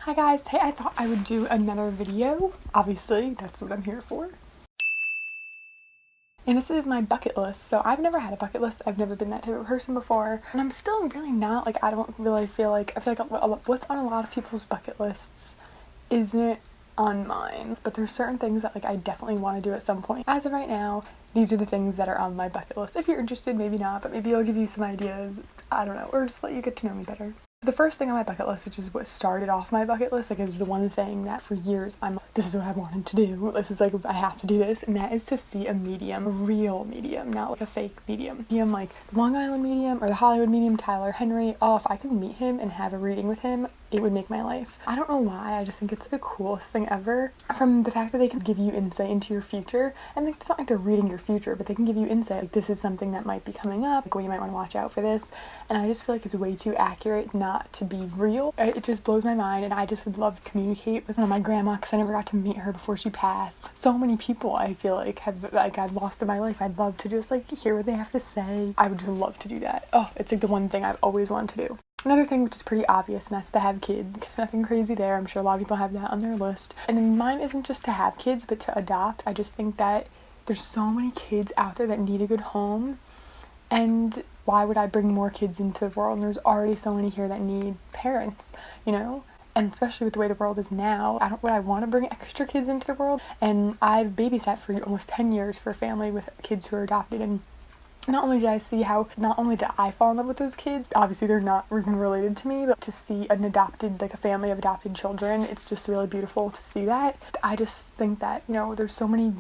Hi guys, hey, I thought I would do another video. Obviously, that's what I'm here for. And this is my bucket list. So I've never had a bucket list. I've never been that type of person before. And I'm still really not, like, I feel like what's on a lot of people's bucket lists isn't on mine. But there's certain things that, like, I definitely want to do at some point. As of right now, these are the things that are on my bucket list. If you're interested, maybe not, but maybe I'll give you some ideas. I don't know, or just let you get to know me better. The first thing on my bucket list, which is what started off my bucket list, like, is the one thing that for years this is what I wanted to do. This is like, I have to do this, and that is to see a medium, a real medium, not like a fake medium. Medium like the Long Island medium or the Hollywood medium, Tyler Henry. Oh, if I could meet him and have a reading with him, it would make my life. I don't know why, I just think it's the coolest thing ever. From the fact that they can give you insight into your future, and like, it's not like they're reading your future, but they can give you insight, like, this is something that might be coming up, like, well, you might want to watch out for this, and I just feel like it's way too accurate not to be real. It just blows my mind, and I just would love to communicate with my grandma, because I never got to meet her before she passed. So many people I feel like I've lost in my life. I'd love to just, like, hear what they have to say. I would just love to do that. Oh, it's like the one thing I've always wanted to do. Another thing which is pretty obvious, and that's to have kids. Nothing crazy there. I'm sure a lot of people have that on their list. And then mine isn't just to have kids, but to adopt. I just think that there's so many kids out there that need a good home. And why would I bring more kids into the world? And there's already so many here that need parents, you know? And especially with the way the world is now, would I want to bring extra kids into the world? And I've babysat for almost 10 years for a family with kids who are adopted, and not only did I fall in love with those kids, obviously they're not even related to me, but to see an adopted, like a family of adopted children, it's just really beautiful to see that. I just think that, you know, there's so many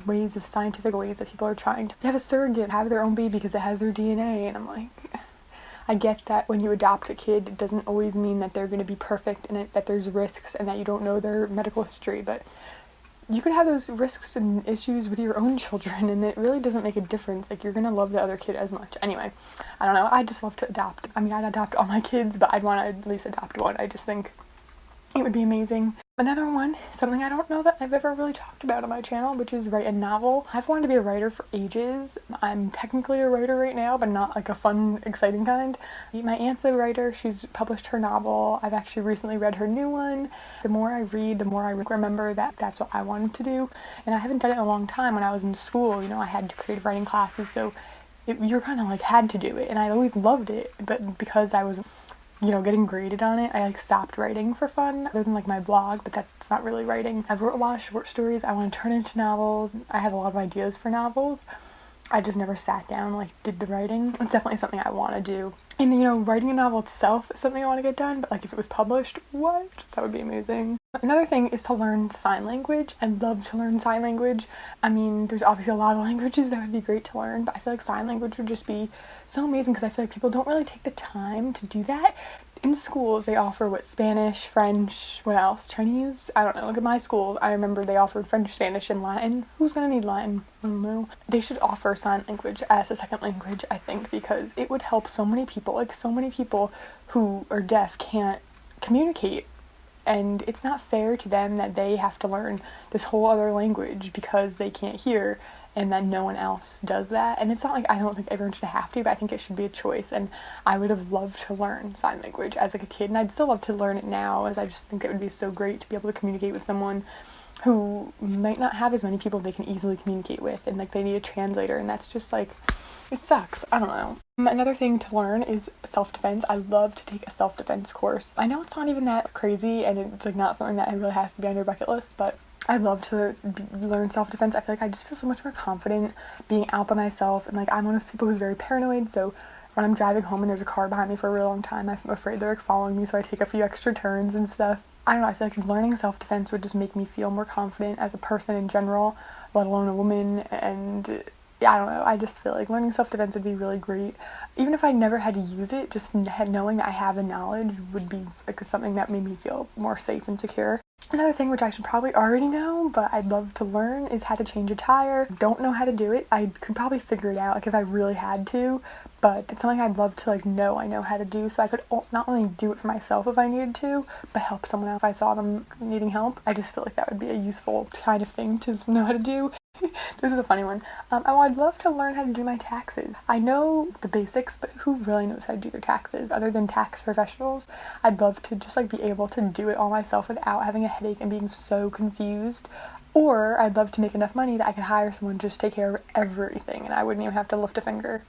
scientific ways that people are trying to have a surrogate, have their own baby because it has their DNA, and I'm like, I get that when you adopt a kid, it doesn't always mean that they're going to be perfect and that there's risks and that you don't know their medical history, but you could have those risks and issues with your own children, and it really doesn't make a difference. Like, you're gonna love the other kid as much. Anyway, I don't know, I just love to adopt. I mean, I'd adopt all my kids, but I'd want to at least adopt one. I just think it would be amazing. Another one, something I don't know that I've ever really talked about on my channel, which is write a novel. I've wanted to be a writer for ages. I'm technically a writer right now, but not like a fun, exciting kind. My aunt's a writer. She's published her novel. I've actually recently read her new one. The more I read, the more I remember that that's what I wanted to do. And I haven't done it in a long time. When I was in school, you know, I had creative writing classes, so you're kind of like had to do it. And I always loved it, but because I was, you know, getting graded on it, I like stopped writing for fun, other than like my blog, but that's not really writing. I've wrote a lot of short stories I want to turn into novels. I have a lot of ideas for novels. I just never sat down, like, did the writing. It's definitely something I want to do. And, you know, writing a novel itself is something I want to get done, but, like, if it was published, what? That would be amazing. Another thing is to learn sign language. I'd love to learn sign language. I mean, there's obviously a lot of languages that would be great to learn, but I feel like sign language would just be so amazing because I feel like people don't really take the time to do that. In schools, they offer Spanish, French, what else? Chinese? I don't know. Look at my school. I remember they offered French, Spanish, and Latin. Who's gonna need Latin? I don't know. They should offer sign language as a second language, I think, because it would help so many people. Like, so many people who are deaf can't communicate, and it's not fair to them that they have to learn this whole other language because they can't hear, and that no one else does that. And it's not like I don't think everyone should have to, but I think it should be a choice. And I would have loved to learn sign language as like a kid, and I'd still love to learn it now, as I just think it would be so great to be able to communicate with someone who might not have as many people they can easily communicate with, and like they need a translator, and that's just like, it sucks. I don't know. Another thing to learn is self-defense. I love to take a self-defense course. I know it's not even that crazy, and it's like not something that really has to be on your bucket list, but I love to learn self-defense. I feel like I just feel so much more confident being out by myself, and like I'm one of those people who's very paranoid, so when I'm driving home and there's a car behind me for a really long time, I'm afraid they're like following me, so I take a few extra turns and stuff. I don't know, I feel like learning self-defense would just make me feel more confident as a person in general, let alone a woman, and I don't know, I just feel like learning self-defense would be really great. Even if I never had to use it, just knowing that I have the knowledge would be like something that made me feel more safe and secure. Another thing which I should probably already know, but I'd love to learn, is how to change a tire. Don't know how to do it. I could probably figure it out, like, if I really had to, but it's something I'd love to, like, know I know how to do, so I could not only do it for myself if I needed to, but help someone else if I saw them needing help. I just feel like that would be a useful kind of thing to know how to do. This is a funny one. I'd love to learn how to do my taxes. I know the basics, but who really knows how to do their taxes other than tax professionals? I'd love to just like be able to do it all myself without having a headache and being so confused. Or I'd love to make enough money that I could hire someone to just take care of everything and I wouldn't even have to lift a finger.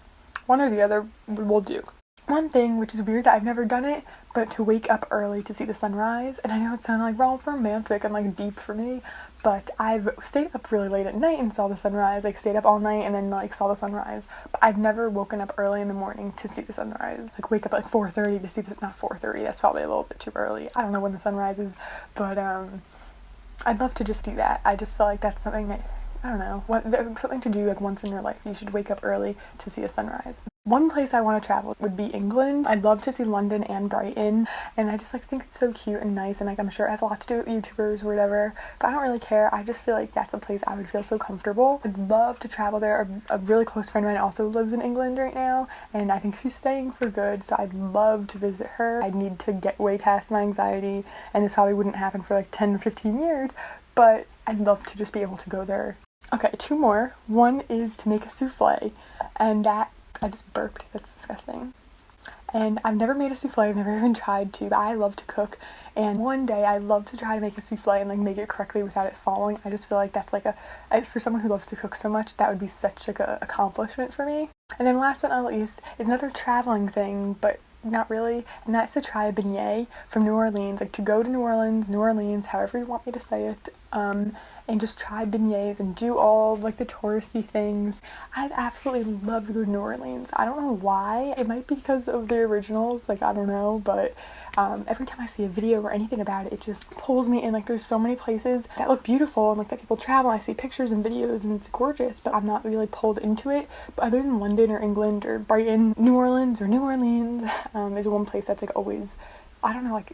One or the other will do. One thing, which is weird that I've never done it, but to wake up early to see the sunrise, and I know it sounds like real romantic and like deep for me, but I've stayed up really late at night and saw the sunrise, like stayed up all night and then like saw the sunrise, but I've never woken up early in the morning to see the sunrise, like wake up at like 4:30 to see the, not 4:30, that's probably a little bit too early, I don't know when the sun rises, but I'd love to just do that. I just feel like that's something that, I don't know, something to do like once in your life. You should wake up early to see a sunrise. One place I want to travel would be England. I'd love to see London and Brighton, and I just like think it's so cute and nice, and like I'm sure it has a lot to do with YouTubers or whatever, but I don't really care. I just feel like that's a place I would feel so comfortable. I'd love to travel there. A really close friend of mine also lives in England right now, and I think she's staying for good, so I'd love to visit her. I'd need to get way past my anxiety, and this probably wouldn't happen for like 10 or 15 years, but I'd love to just be able to go there. Okay, two more. One is to make a souffle, and that, I just burped, that's disgusting. And I've never made a souffle, I've never even tried to, but I love to cook, and one day I'd love to try to make a souffle and like make it correctly without it falling. I just feel like that's like for someone who loves to cook so much, that would be such like a accomplishment for me. And then last but not least is another traveling thing, but not really, and that's to try a beignet from New Orleans, like to go to New Orleans, however you want me to say it, and just try beignets and do all like the touristy things. I'd absolutely love to go to New Orleans. I don't know why. It might be because of the originals, like I don't know, but every time I see a video or anything about it, it just pulls me in. Like there's so many places that look beautiful and like that people travel. I see pictures and videos and it's gorgeous, but I'm not really pulled into it. But other than London or England or Brighton, New Orleans is one place that's like always, I don't know, like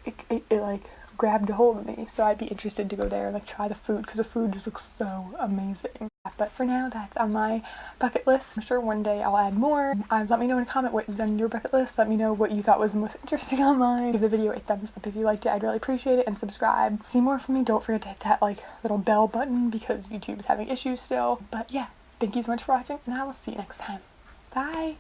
it like grabbed a hold of me, so I'd be interested to go there and like try the food because the food just looks so amazing. But for now, that's on my bucket list. I'm sure one day I'll add more. Let me know in a comment what is on your bucket list. Let me know what you thought was the most interesting on mine. Give the video a thumbs up if you liked it. I'd really appreciate it, and subscribe. See more from me. Don't forget to hit that like little bell button because YouTube's having issues still. But yeah, thank you so much for watching, and I will see you next time. Bye!